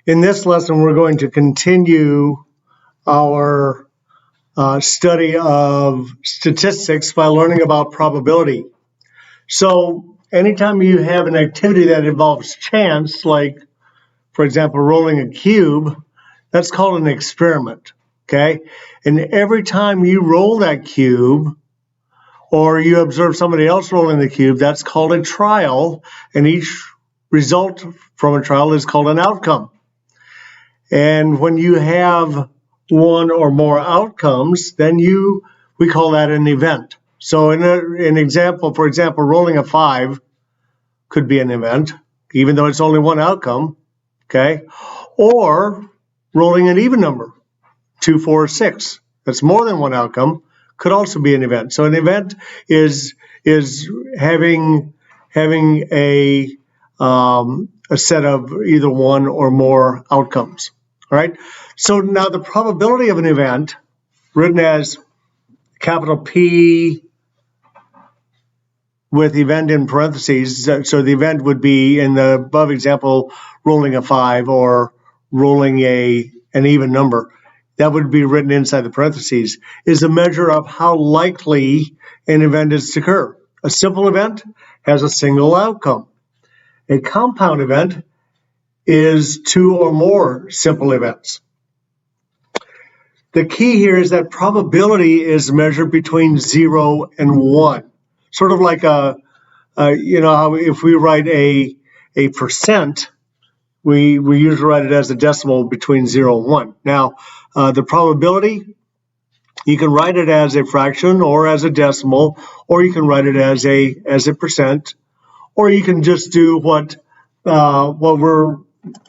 In this lesson, we're going to continue our study of statistics by learning about probability. So anytime you have an activity that involves chance, like, for example, rolling a cube, that's called an experiment, okay? And every time you roll that cube, or you observe somebody else rolling the cube, that's called a trial, and each result from a trial is called an outcome. And when you have one or more outcomes, then we call that an event. So in an example, for example, rolling a 5 could be an event, even though it's only one outcome, okay? Or rolling an even number, 2, 4, 6. That's more than one outcome, could also be an event. So an event is having a set of either one or more outcomes. All right. So now the probability of an event, written as capital P with event in parentheses. So the event would be, in the above example, rolling a 5 or rolling an even number. That would be written inside the parentheses, is a measure of how likely an event is to occur. A simple event has a single outcome. A compound event is 2 or more simple events. The key here is that probability is measured between 0 and 1. Sort of like how if we write a percent, we usually write it as a decimal between 0 and 1. Now, the probability, you can write it as a fraction or as a decimal, or you can write it as a percent, or you can just do what we're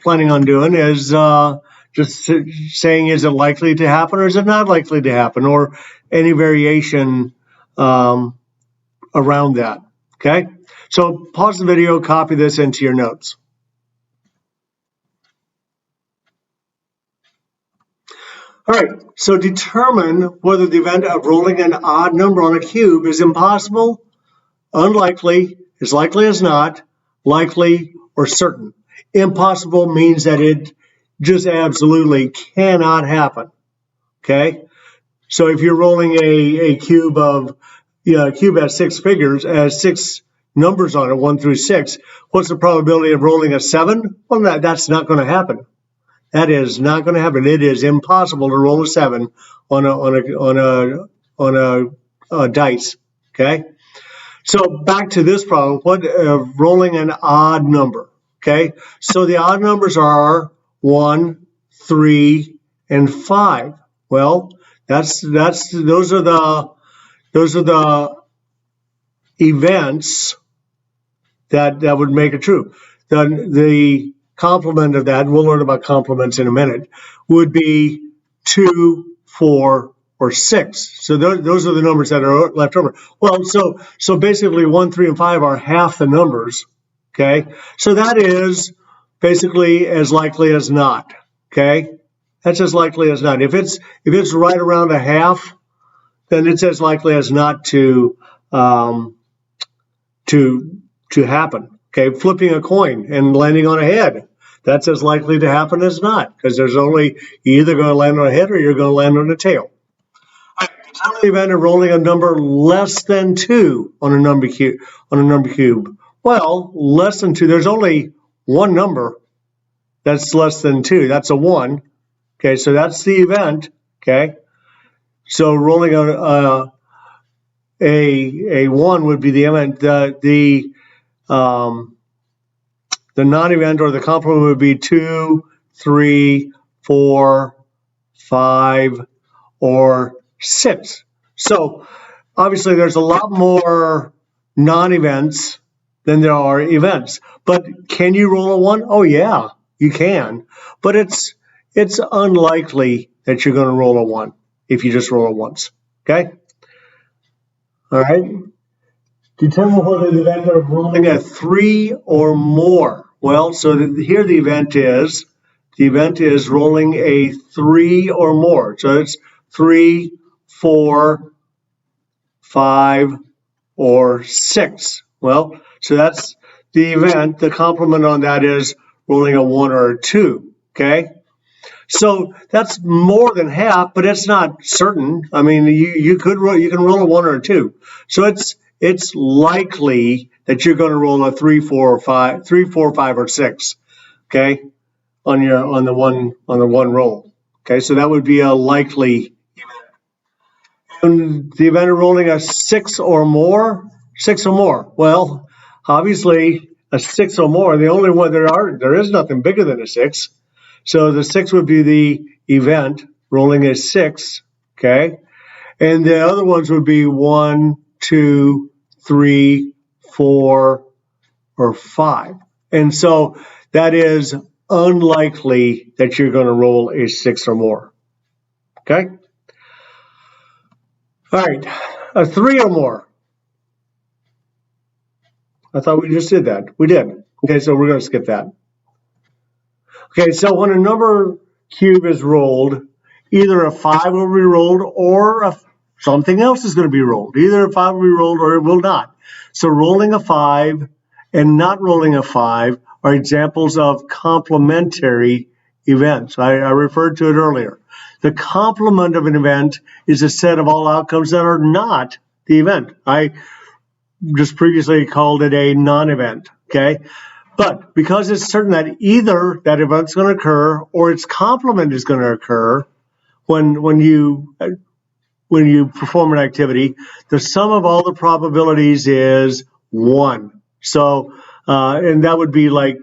planning on doing is just saying, is it likely to happen or is it not likely to happen, or any variation around that, okay? So pause the video, copy this into your notes. All right, so determine whether the event of rolling an odd number on a cube is impossible, unlikely, as likely as not, likely, or certain. Impossible means that it just absolutely cannot happen, okay? So if you're rolling a cube of, a cube has 6 figures, has 6 numbers on it, 1 through 6, what's the probability of rolling a 7? Well, that's not going to happen. That is not going to happen. It is impossible to roll a 7 on a dice, okay? So back to this problem, rolling an odd number, okay? So the odd numbers are 1, 3, and 5. Well, those are the events that would make it true. The complement of that, and we'll learn about complements in a minute, would be 2, 4, or 6. So those are the numbers that are left over. Well, so basically 1, 3, and 5 are half the numbers, okay? So that is basically as likely as not, okay? That's as likely as not. If it's right around a half, then it's as likely as not to happen. Okay, flipping a coin and landing on a head, that's as likely to happen as not, because there's only, you're either going to land on a head or you're going to land on a tail. Determine the event of rolling a number less than 2 on a number cube. Well, less than 2, there's only one number that's less than 2. That's a 1. Okay, so that's the event. Okay, so rolling a 1 would be the event. The non-event or the complement would be 2, 3, 4, 5, or 6. So obviously there's a lot more non-events than there are events. But can you roll a 1? Oh yeah, you can. But it's unlikely that you're going to roll a 1 if you just roll it once. Okay? All right. Determine whether the event of rolling a 3 or more. Well, so here the event is rolling a 3 or more. So it's 3, 4, 5, or 6. Well, so that's the event. The complement on that is rolling a 1 or a 2. okay? So that's more than half, but it's not certain. I mean, you can roll a 1 or a 2. So it's likely that you're going to roll a 3, 4, or 5, 3, 4, 5, or 6, okay, on the one roll. Okay, so that would be a likely. In the event of rolling a 6 or more, well, obviously a 6 or more, the only one there is nothing bigger than a 6. So the 6 would be the event, rolling a 6, okay? And the other ones would be 1, 2, 3, 4, or 5. And so that is unlikely that you're going to roll a 6 or more, okay? All right, a 3 or more. I thought we just did that. We did. Okay, so we're going to skip that. Okay, so when a number cube is rolled, either a 5 will be rolled or something else is going to be rolled. Either a 5 will be rolled or it will not. So rolling a 5 and not rolling a 5 are examples of complementary events. I referred to it earlier. The complement of an event is a set of all outcomes that are not the event. I just previously called it a non-event, okay? But because it's certain that either that event's going to occur or its complement is going to occur when you perform an activity, the sum of all the probabilities is 1. So, and that would be like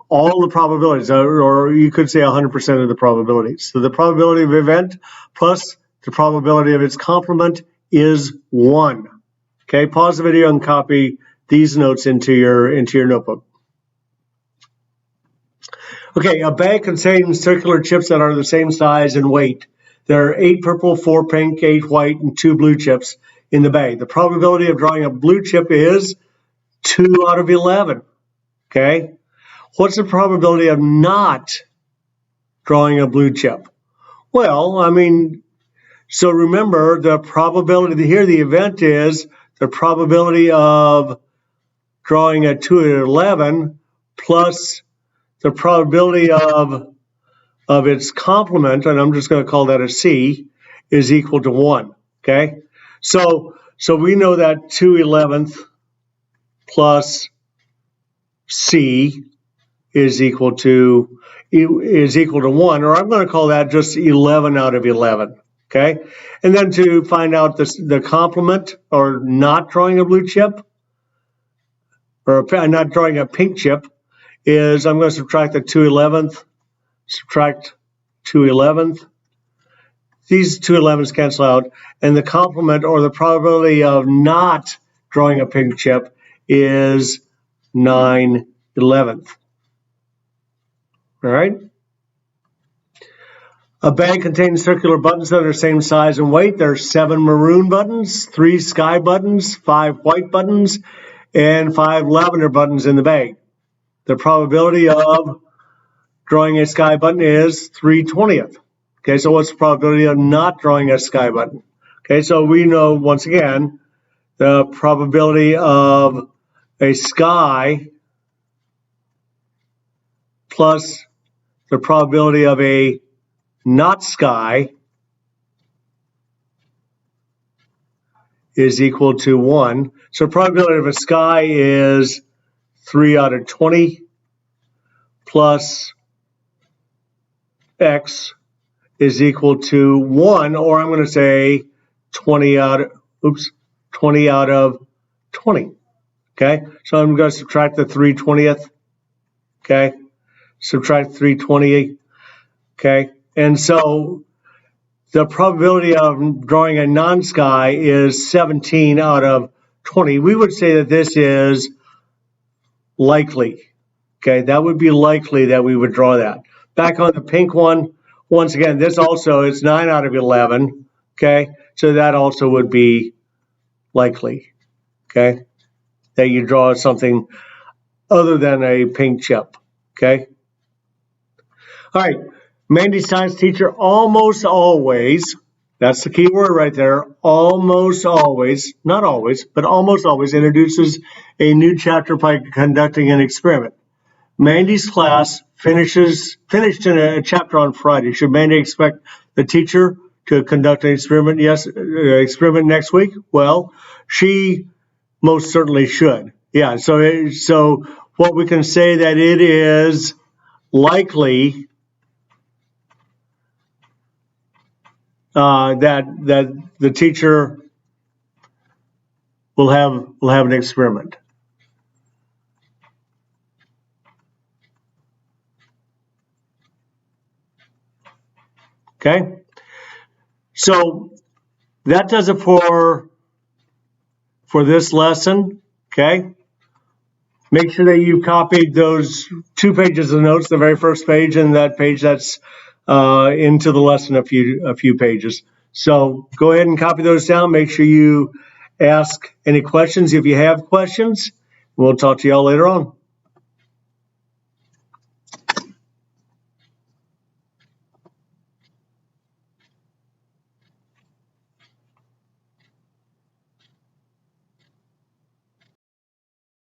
all the probabilities, or you could say 100% of the probabilities. So the probability of event plus the probability of its complement is 1. Okay, pause the video and copy these notes into your notebook. Okay, a bag contains circular chips that are the same size and weight. There are 8 purple, 4 pink, 8 white, and 2 blue chips in the bag. The probability of drawing a blue chip is 2 out of 11. Okay, what's the probability of not drawing a blue chip? Well, I mean, so remember the probability here, the event is the probability of drawing a 2 out of 11 plus the probability of its complement, and I'm just going to call that a C, is equal to 1, okay? So we know that 2/11 plus C is equal to 1, or I'm going to call that just 11 out of 11, okay? And then to find out the complement, or not drawing a blue chip, or not drawing a pink chip, is I'm going to subtract the 2/11, subtract 2/11. These 2/11s cancel out, and the complement, or the probability of not drawing a pink chip, is 9/11. All right? A bag contains circular buttons that are the same size and weight. There are 7 maroon buttons, 3 sky buttons, 5 white buttons, and 5 lavender buttons in the bag. The probability of drawing a sky button is 3/20. Okay, so what's the probability of not drawing a sky button? Okay, so we know, once again, the probability of a sky plus the probability of a not sky is equal to 1. So the probability of a sky is 3 out of 20 plus X is equal to 1, or I'm going to say 20 out of 20. Okay, so I'm going to subtract the 3/20. Okay, subtract 3/20. Okay, and so the probability of drawing a non-sky is 17 out of 20. We would say that this is likely. Okay, that would be likely that we would draw that. Back on the pink one, once again, this also is 9 out of 11. Okay, so that also would be likely. Okay, that you draw something other than a pink chip. Okay. All right. Mandy's science teacher almost always, that's the key word right there, almost always, not always, but almost always introduces a new chapter by conducting an experiment. Mandy's class finished in a chapter on Friday. Should Mandy expect the teacher to conduct an experiment? Experiment next week? Well, she most certainly should. Yeah. So what we can say that it is likely that the teacher will have an experiment. Okay. So that does it for this lesson. Okay. Make sure that you copied those 2 pages of notes, the very first page and that page that's into the lesson a few pages. So go ahead and copy those down. Make sure you ask any questions if you have questions. We'll talk to y'all later on.